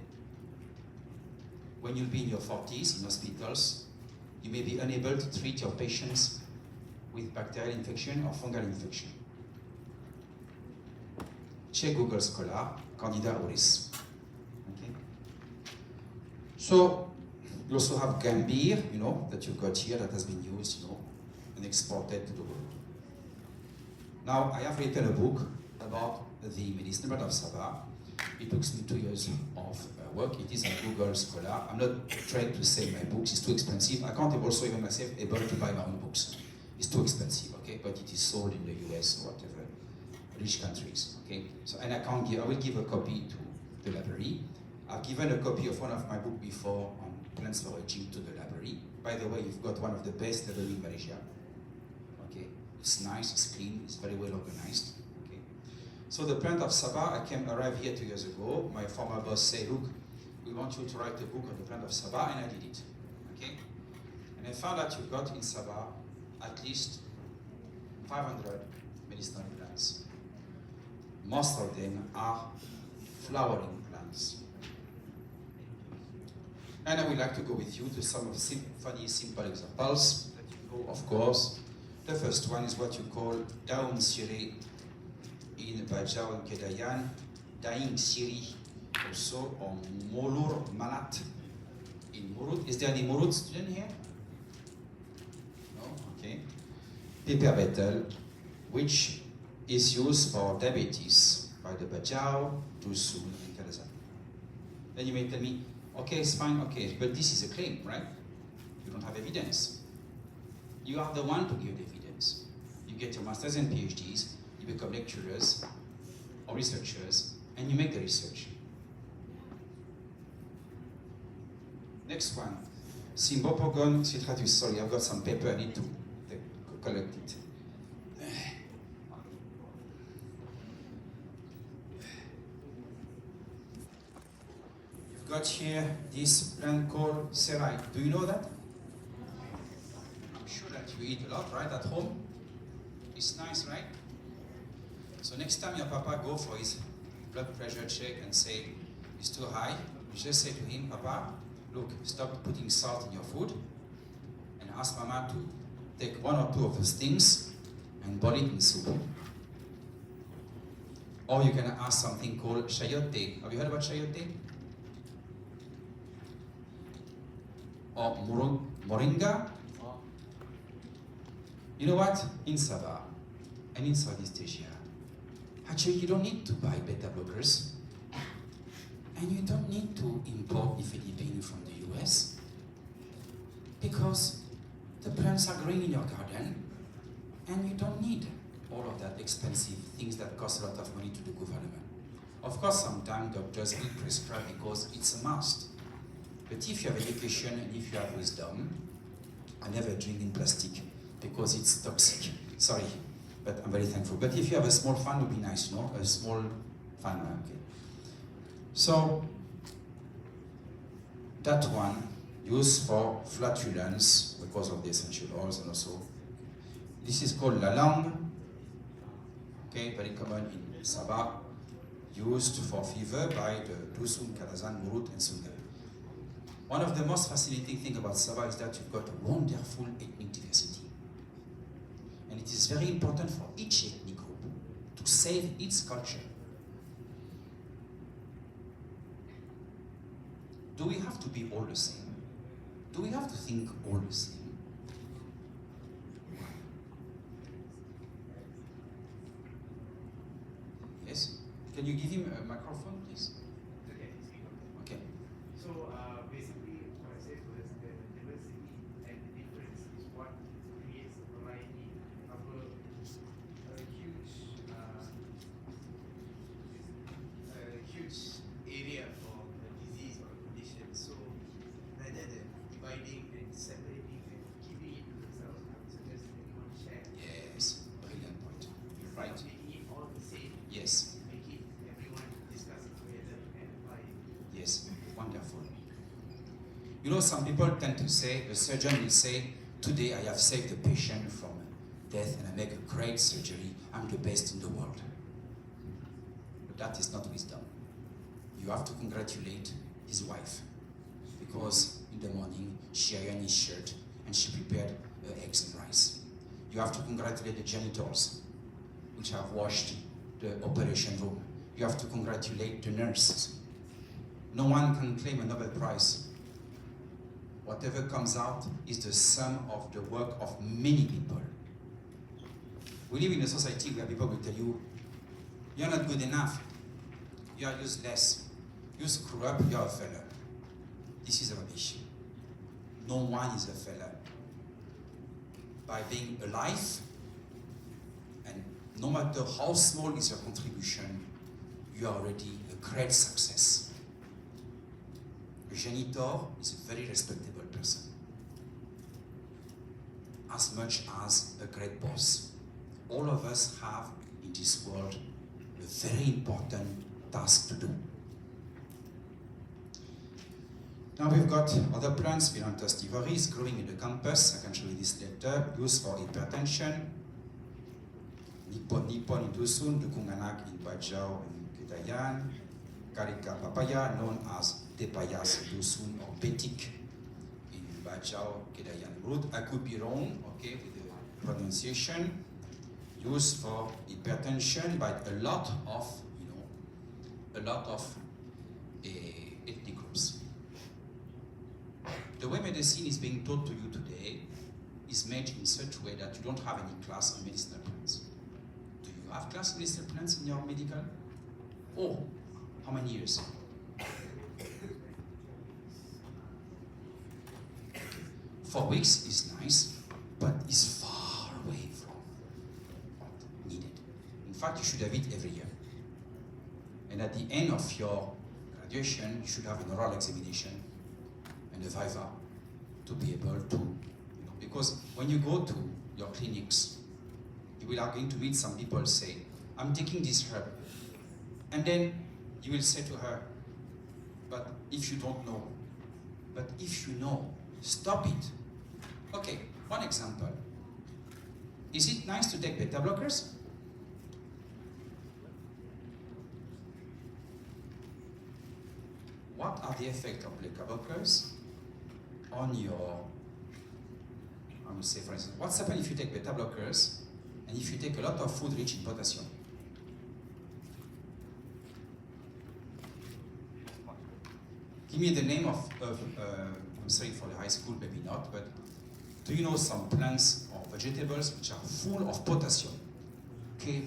[SPEAKER 1] When you'll be in your 40s in hospitals, you may be unable to treat your patients with bacterial infection or fungal infection. Check Google Scholar, Candida auris. Okay. So you also have Gambir, you know, that you've got here that has been used, you know, and exported to the world. Now I have written a book about the medicinal plant of Sabah. It took me 2 years of work. It is on Google Scholar. I'm not trying to sell my books, it's too expensive. I can't also even myself able to buy my own books. It's too expensive, okay? But it is sold in the US or whatever, rich countries, okay? So, and I will give a copy to the library. I've given a copy of one of my books before on plants foraging to the library. By the way, you've got one of the best library in Malaysia. Okay, it's nice, it's clean, it's very well organized. Okay, so the plant of Sabah, I arrived here 2 years ago. My former boss said, look, we want you to write a book on the plant of Sabah, and I did it. Okay, and I found that you've got in Sabah at least 500 medicinal plants. most of them are flowering plants. And I would like to go with you to some of funny, simple examples that you know, of course. The first one is what you call daun sirih in Bajau and Kedayan, daing sirih also, or molur malat in Murut. Is there any Murut student here? No? Okay. Pepper betel, which is used for diabetes by the Bajau, Dusun, and Kadazan. Then you may tell me, okay, it's fine, okay, but this is a claim, right? You don't have evidence. You are the one to give the evidence. You get your masters and PhDs, you become lecturers or researchers, and you make the research. Next one, Simbopogon citratus. Sorry, I've got some paper, I need to collect it. You've got here this plant called serai. Do you know that? I'm sure that you eat a lot, right, at home? It's nice, right? So next time your papa go for his blood pressure check and say it's too high, you just say to him, Papa, look, stop putting salt in your food and ask Mama to take one or two of those things and boil it in soup. Or you can ask something called chayote. Have you heard about chayote? Or moringa? You know what? In Sabah and in Southeast Asia, actually you don't need to buy beta blockers. And you don't need to import nifedipine from the US because the plants are growing in your garden and you don't need all of that expensive things that cost a lot of money to the government. Of course, sometimes doctors will prescribe because it's a must. But if you have education and if you have wisdom, I never drink in plastic because it's toxic. Sorry, but I'm very thankful. But if you have a small fund, it would be nice, no? A small fund, okay. So, that one used for flatulence because of the essential oils and also, this is called la langue, okay, very common in Sabah, used for fever by the Dusun, Kadazan, Murut, and Sungai. One of the most fascinating things about Sabah is that you've got wonderful ethnic diversity. And it is very important for each ethnic group to save its culture. Do we have to be all the same? Do we have to think all the same? Yes? Can you give him a microphone, please? Okay.
[SPEAKER 5] So basically, what I said was the diversity and the difference is what creates a variety of a huge area for a disease or a condition. So rather than dividing and separating and keeping it to themselves, I would suggest that everyone share.
[SPEAKER 1] Yes, brilliant point. You're right.
[SPEAKER 5] Making it all the same.
[SPEAKER 1] Yes,
[SPEAKER 5] Make it everyone discuss it together and apply it.
[SPEAKER 1] yes, wonderful. You know, some people tend to say, a surgeon will say, today I have saved the patient from death and I make a great surgery, I'm the best in the world. But that is not wisdom. You have to congratulate his wife because in the morning she ironed his shirt and she prepared eggs and rice. You have to congratulate the janitors which have washed the operation room. You have to congratulate the nurses. No one can claim a Nobel Prize. Whatever comes out is the sum of the work of many people. We live in a society where people will tell you, you're not good enough, you are useless, you screw up, you're a failure. This is rubbish. No one is a failure. By being alive, and no matter how small is your contribution, you are already a great success. A janitor is a very respectable person, as much as a great boss. All of us have, in this world, a very important task to do. Now we've got other plants, Philanthus tivoris, growing in the campus. I can show you this later, used for hypertension. Nipon in Dusun, Dukunganak in Bajau and Kedayan, Karika papaya, known as Tepayas Dusun or Betik in Bajau, Kedayan. Root, I could be wrong, okay, with the pronunciation, used for hypertension by a lot of, ethnic groups. The way medicine is being taught to you today is made in such a way that you don't have any class on medicinal plants. Do you have class on medicinal plants in your medical? Oh, how many years? 4 weeks is nice, but it's far away from what needed. In fact, you should have it every year. And at the end of your graduation, you should have an oral examination and a viva to be able to, because when you go to your clinics, you are going to meet some people say, I'm taking this herb. And then you will say to her, but if you don't know, but if you know, stop it. Okay, one example. Is it nice to take beta blockers? What are the effects of beta blockers on your, I would say for instance, what's happened if you take beta blockers and if you take a lot of food rich in potassium? Give me the name of I'm sorry for the high school, maybe not, but do you know some plants or vegetables which are full of potassium? K+.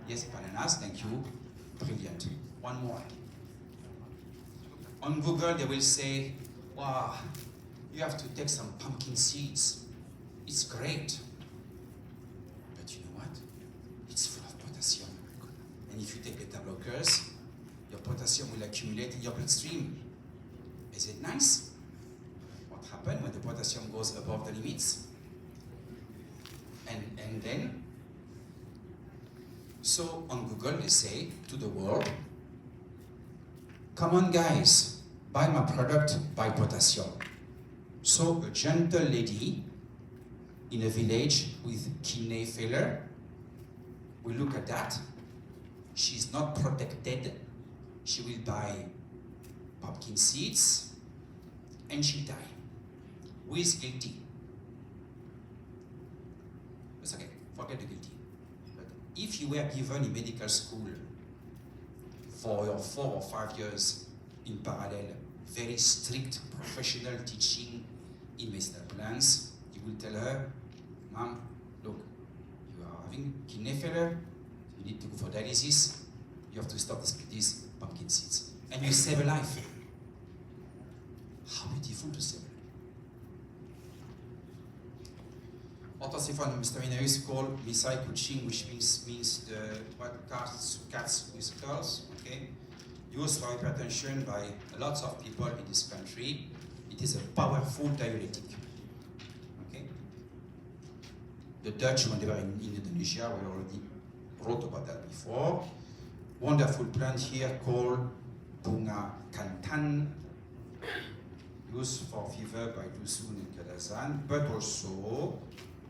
[SPEAKER 1] Yes, bananas, thank you. Brilliant. One more. On Google, they will say, wow, you have to take some pumpkin seeds. It's great. But you know what? It's full of potassium. And if you take beta blockers, your potassium will accumulate in your bloodstream. Is it nice? What happens when the potassium goes above the limits? And then, so on Google they say to the world, come on guys, buy my product, buy potassium. So a gentle lady in a village with kidney failure will look at that. She's not protected. She will buy pumpkin seeds and she'll die. Who is guilty? It's okay, forget the guilty. But if you were given in medical school for your 4 or 5 years in parallel, very strict professional teaching in medicinal plants, you will tell her, Mom, look, you are having kidney failure, you need to go for dialysis, you have to stop these pumpkin seeds. And you save a life. How beautiful to save a life. Orthosiphan miscellaneous called Misai Kuching, which means the what cats with skulls, okay? Used for hypertension by lots of people in this country. It is a powerful diuretic. Okay? The Dutch, when they were in Indonesia, we already wrote about that before. Wonderful plant here called Bunga Kantan, used for fever by Dusun and Kadazan, but also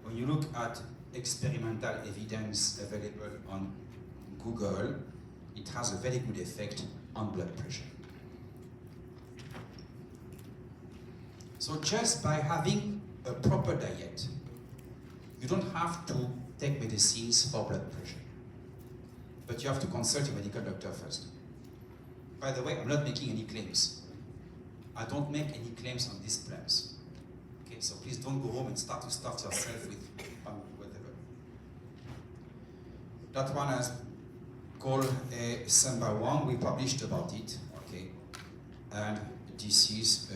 [SPEAKER 1] when you look at experimental evidence available on Google, it has a very good effect on blood pressure. So just by having a proper diet, you don't have to take medicines for blood pressure. But you have to consult your medical doctor first. By the way, I'm not making any claims. I don't make any claims on these plants. Okay, so please don't go home and start to stuff yourself with whatever. That one is called Sambawang. We published about it. Okay, and this is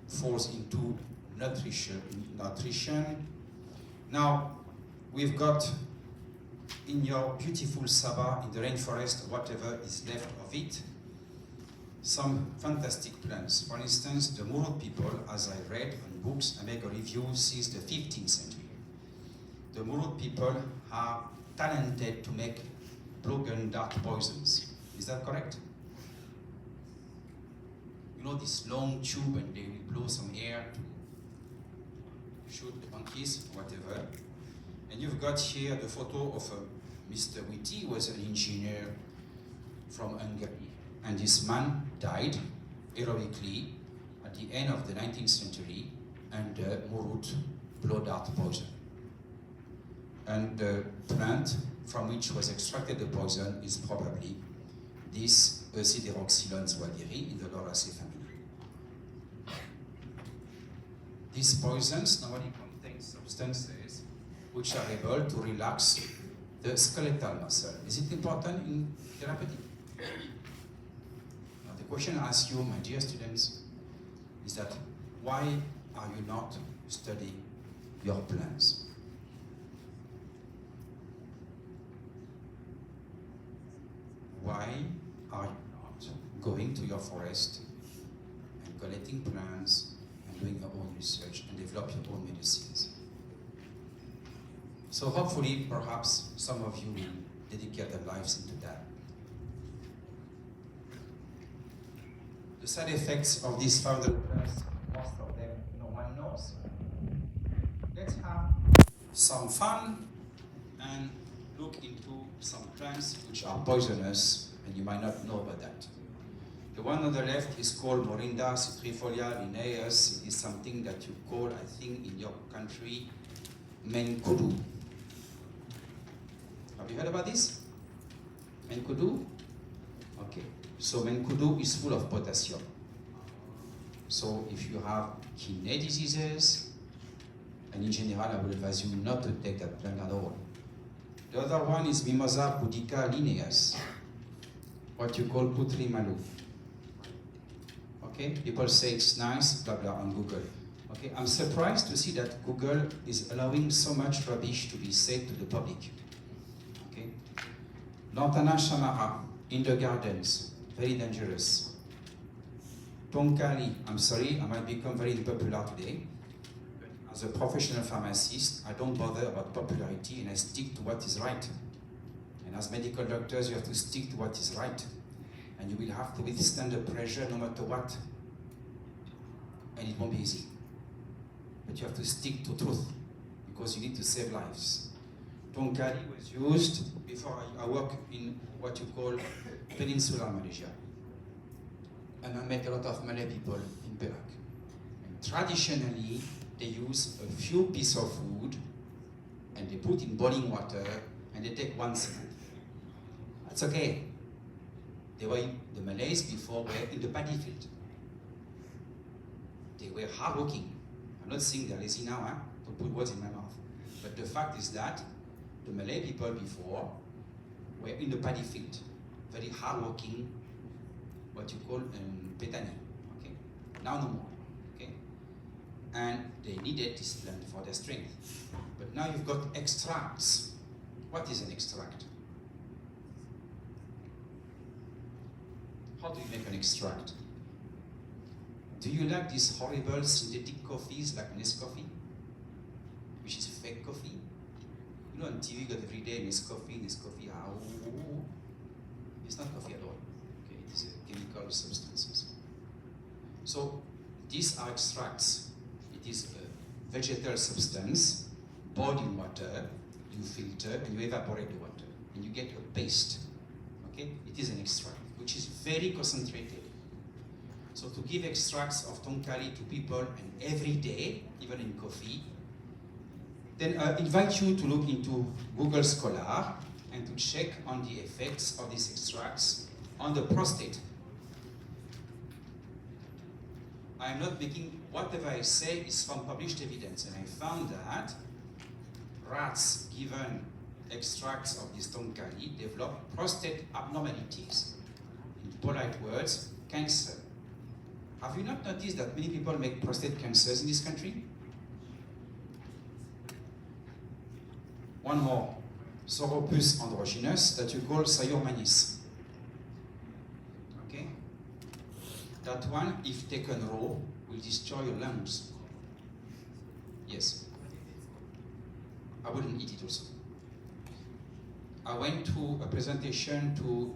[SPEAKER 1] falls into nutrition. Now we've got in your beautiful Sabah, in the rainforest, whatever is left of it, some fantastic plants. For instance, the Murut people, as I read on books, I make a review since the 15th century. The Murut people are talented to make broken dart poisons. Is that correct? You know this long tube and they will blow some air to shoot the monkeys, whatever. And you've got here the photo of Mr. Witty was an engineer from Hungary, and this man died heroically at the end of the 19th century under Murut blood dart poison. And the plant from which was extracted the poison is probably this Eusideroxylon zwadiri in the Lauraceae family. These poisons normally contain substances which are able to relax the skeletal muscle. Is it important in therapeutic? Now the question I ask you, my dear students, is that why are you not studying your plants? Why are you not going to your forest and collecting plants and doing your own research and develop your own medicines? So hopefully, perhaps some of you will dedicate their lives into that. The side effects of these 500 plants, most of them no one knows. Let's have some fun and look into some plants which are poisonous and you might not know about that. The one on the left is called Morinda citrifolia linnaeus. It is something that you call, I think, in your country, Menkudu. Have you heard about this? Menkudu? Okay. So Menkudu is full of potassium. So if you have kidney diseases, and in general I would advise you not to take that plant at all. The other one is Mimosa pudica linnaeus, what you call putri malu. Okay, people say it's nice, blah blah on Google. Okay, I'm surprised to see that Google is allowing so much rubbish to be said to the public. Okay, Lantana shamara in the gardens, very dangerous. Tonkali, I'm sorry, I might become very unpopular today. As a professional pharmacist, I don't bother about popularity and I stick to what is right. And as medical doctors, you have to stick to what is right. And you will have to withstand the pressure no matter what. And it won't be easy. But you have to stick to truth because you need to save lives. Tonkali was used before I work in what you call peninsular Malaysia. And I met a lot of Malay people in Perak. And traditionally, they use a few pieces of wood and they put in boiling water and they take one cement. That's okay. The Malays before were in the paddy field. They were hardworking. I'm not saying they're lazy now, to put words in my mouth. But the fact is that the Malay people before were in the paddy field, very hardworking, what you call petani. Okay? Now no more. Okay? And they needed this plant for their strength. But now you've got extracts. What is an extract? How do you make an extract? Do you like these horrible synthetic coffees like Nescoffee, which is fake coffee? You know on TV you got every day Nescoffee, it's not coffee at all. Okay, it is a chemical substances. So these are extracts. It is a vegetal substance boiled in water, you filter and you evaporate the water and you get a paste. Okay, it is an extract which is very concentrated. So to give extracts of tonkali to people and every day, even in coffee, then I invite you to look into Google Scholar and to check on the effects of these extracts on the prostate. I am not making, whatever I say is from published evidence, and I found that rats given extracts of this tonkali develop prostate abnormalities. In polite words, cancer. Have you not noticed that many people make prostate cancers in this country? One more, Sauropus androgynous that you call Sayurmanis. Okay? That one, if taken raw, will destroy your lungs. Yes. I wouldn't eat it also. I went to a presentation to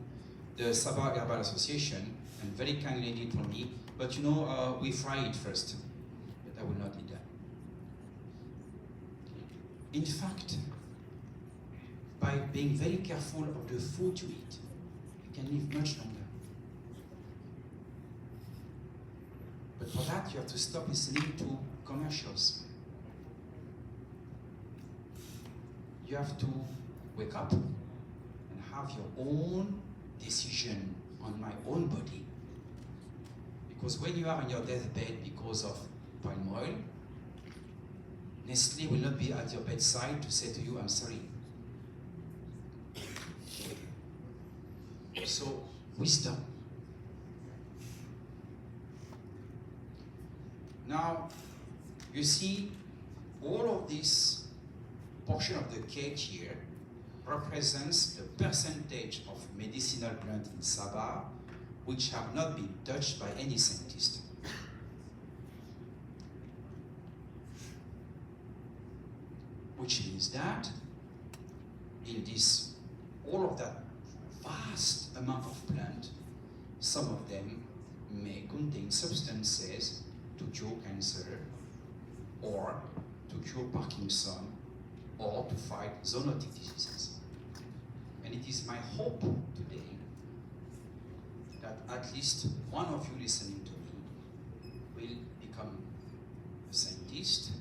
[SPEAKER 1] the Sabah Herbal Association, and very kind lady told me, but you know, we fry it first. But I will not eat that. In fact, by being very careful of the food you eat, you can live much longer. But for that, you have to stop listening to commercials. You have to wake up and have your own decision on my own body. Because when you are on your deathbed because of palm oil, Nestle will not be at your bedside to say to you, I'm sorry. So, wisdom. Now, you see, all of this portion of the cake here represents the percentage of medicinal plants in Sabah which have not been touched by any scientist. Which means that in this, all of that vast amount of plant, some of them may contain substances to cure cancer, or to cure Parkinson, or to fight zoonotic diseases. And it is my hope today that at least one of you listening to me will become a scientist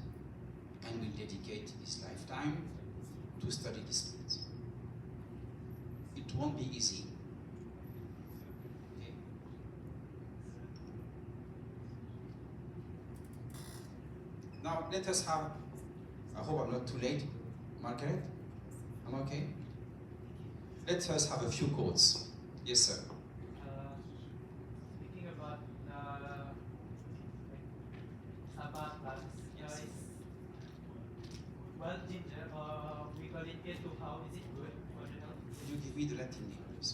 [SPEAKER 1] and will dedicate his lifetime to study these plants. It won't be easy. Okay? Now let us have, I hope I'm not too late, Margaret? I'm okay? Let us have a few quotes. Yes, sir.
[SPEAKER 3] Speaking about Sabah plants, it's well ginger, or we call it ketu. How is it good for the health?
[SPEAKER 1] Could you give me the Latin name, please?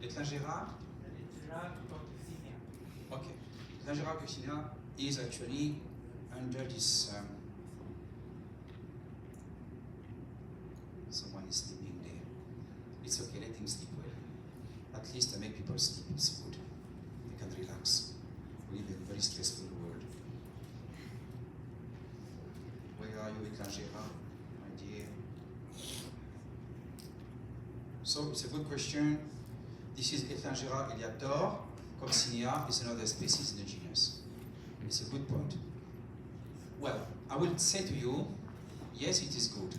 [SPEAKER 1] Etlangera? Okay. Etlangera coccinea is actually under this. Someone is sleeping there. It's okay, let him sleep well. At least I make people sleep, it's good. They can relax. We live in a very stressful world. Where are you, Etlangera, my dear? So it's a good question. This is Etlangera eleator. Coccinea is another species in the genus. It's a good point. Well, I will say to you, yes, it is good.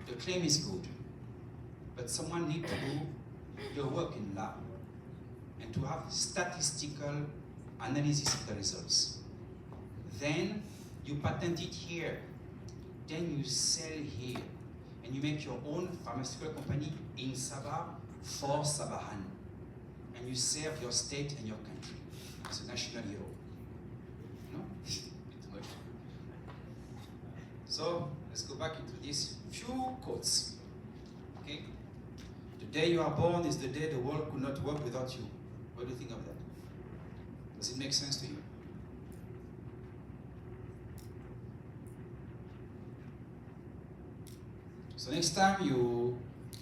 [SPEAKER 1] The claim is good. But someone needs to do the work in lab and to have statistical analysis of the results. Then you patent it here. Then you sell here. And you make your own pharmaceutical company in Sabah for Sabahan. And you serve your state and your country as a national hero. No? It's good. So let's go back into these few quotes. Okay? The day you are born is the day the world could not work without you. What do you think of that? Does it make sense to you? So next time you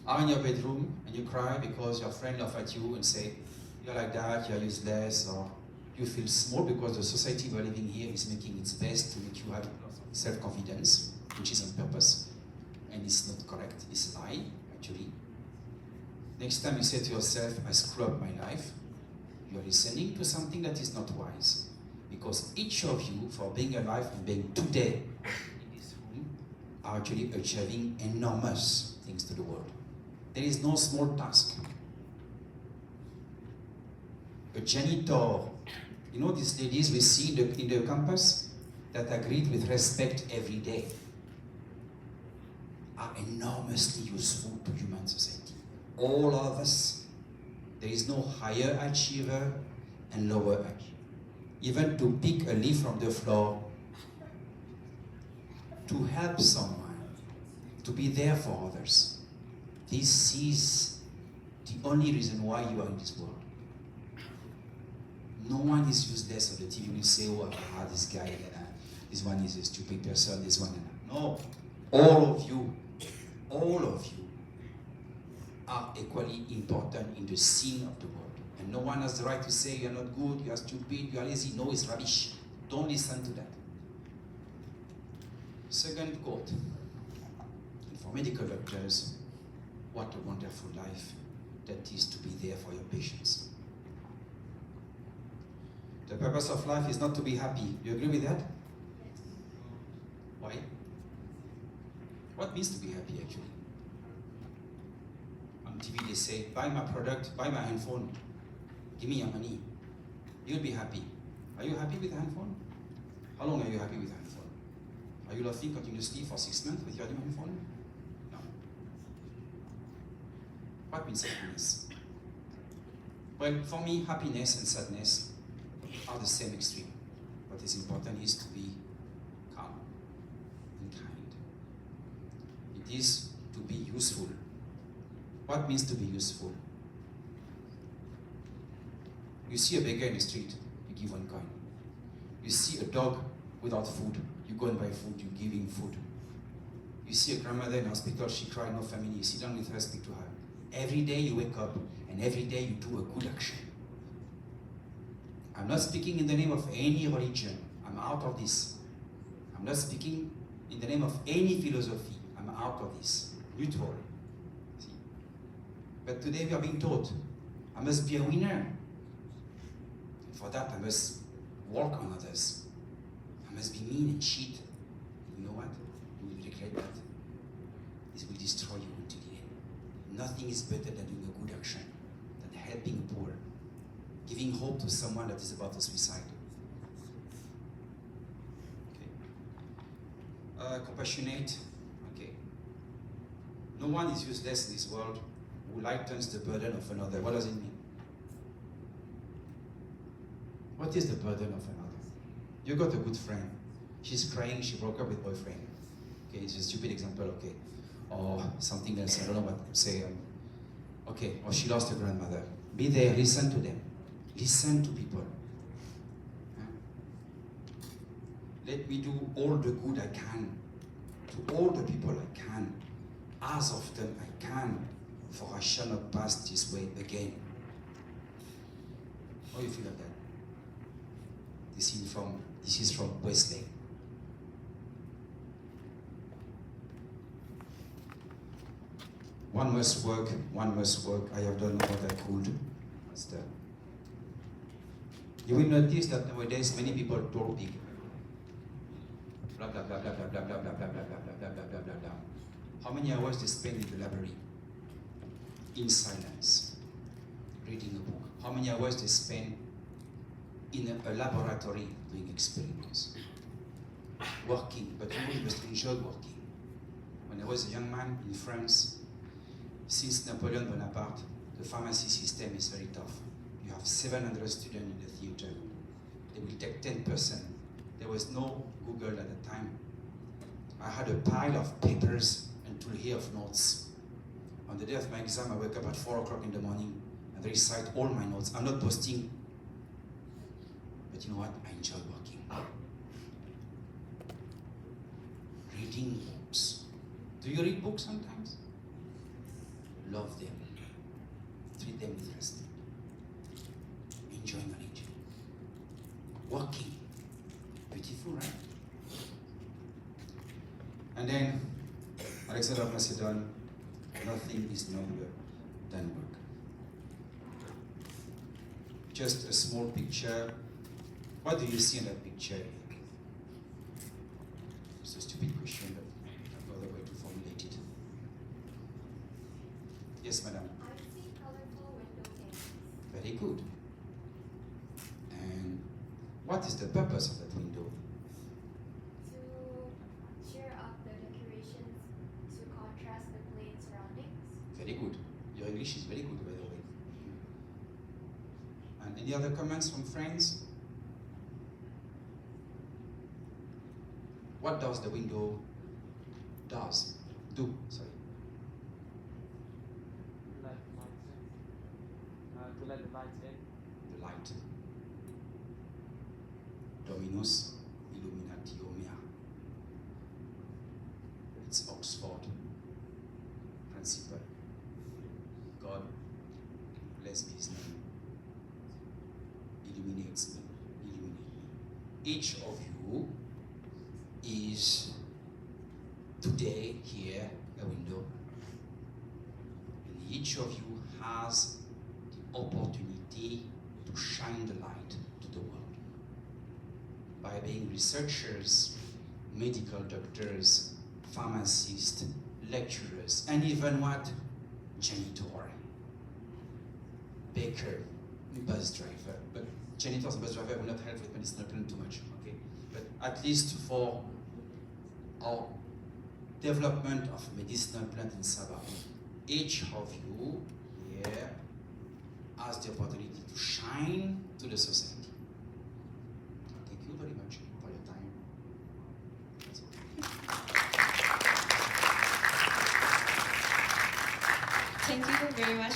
[SPEAKER 1] are in your bedroom and you cry because your friend laughs at you and say, you're like that, you're useless, or you feel small because the society we're living here is making its best to make you have self-confidence, which is on purpose, and it's not correct, it's a lie, actually. Next time you say to yourself, I screw up my life, you are listening to something that is not wise. Because each of you, for being alive and being today in this room, are actually achieving enormous things to the world. There is no small task. A janitor, you know these ladies we see in the campus that are greeted with respect every day, are enormously useful to human society. All of us, there is no higher achiever and lower achiever. Even to pick a leaf from the floor, to help someone, to be there for others. This is the only reason why you are in this world. No one is useless on the TV will say, oh, this guy, this one is a stupid person, this one. No, all of you are equally important in the scene of the world. And no one has the right to say you're not good, you are stupid, you are lazy. No, it's rubbish. Don't listen to that. Second quote, and for for medical doctors, what a wonderful life that is to be there for your patients. The purpose of life is not to be happy. You agree with that? Why? What means to be happy actually? On TV they say, buy my product, buy my handphone, give me your money. You'll be happy. Are you happy with the handphone? How long are you happy with the handphone? Are you laughing continuously for 6 months with your new handphone? No. What means happiness? Well, for me, happiness and sadness are the same extreme. What is important is to be calm and kind. It is to be useful. What means to be useful? You see a beggar in the street, you give 1 coin. You see a dog without food, you go and buy food, you give him food. You see a grandmother in hospital, she cries, no family, you sit down with her, speak to her. Every day you wake up, and every day you do a good action. I'm not speaking in the name of any religion. I'm out of this. I'm not speaking in the name of any philosophy. I'm out of this. Neutral. See? But today we are being taught, I must be a winner. For that, I must work on others. I must be mean and cheat. You know what? You will regret that. This will destroy you until the end. Nothing is better than doing a good action, than helping the poor, giving hope to someone that is about to suicide. Okay. Compassionate. Okay. No one is useless in this world who lightens the burden of another. What does it mean? What is the burden of another? You got a good friend. She's crying, she broke up with boyfriend. Okay, it's a stupid example, okay. Or something else, I don't know what to say. Okay, or she lost her grandmother. Be there, listen to them. Listen to people. Huh? Let me do all the good I can to all the people I can, as often I can, for I shall not pass this way again. How do you feel about that? This is from Wesley. One must work, I have done what I could. Master. You will notice that nowadays many people talk big. Blah blah blah blah blah blah blah blah blah blah blah blah blah blah blah blah. How many hours they spend in the library? In silence, reading a book. How many hours they spend in a laboratory doing experiments, working, but you must enjoy working. When I was a young man in France, since Napoleon Bonaparte, the pharmacy system is very tough. You have 700 students in the theater. They will take 10%. There was no Google at the time. I had a pile of papers and tool here of notes. On the day of my exam, I wake up at 4 o'clock in the morning and recite all my notes. I'm not posting. But you know what? I enjoy working. Reading books. Do you read books sometimes? Love them. Treat them with respect. Enjoy knowledge. Working. Beautiful, right? And then, Alexander of Macedon, nothing is nobler than work. Just a small picture. What do you see in that picture? It's a stupid question, but another way to formulate it. Yes, madam.
[SPEAKER 6] I see colorful window panes.
[SPEAKER 1] Very good. And what is the purpose of that window?
[SPEAKER 6] To cheer up the decorations to contrast the plain surroundings.
[SPEAKER 1] Very good. Your English is very good, by the way. And any other comments from friends? What does the window do? Sorry.
[SPEAKER 7] Let light in. To let the light in.
[SPEAKER 1] The light. Dominus illuminatio mea. It's Oxford principle. God, bless be his name, illuminates me, illuminate me. Each of you is today here a window. And each of you has the opportunity to shine the light to the world. By being researchers, medical doctors, pharmacists, lecturers, and even what? Janitor, baker, bus driver. But janitors and bus driver will not help with medicinal plant too much, okay? But at least for our development of medicinal plant in Sabah, each of you here has the opportunity to shine to the society. Thank you very much for your time. That's all.
[SPEAKER 8] Thank you very much.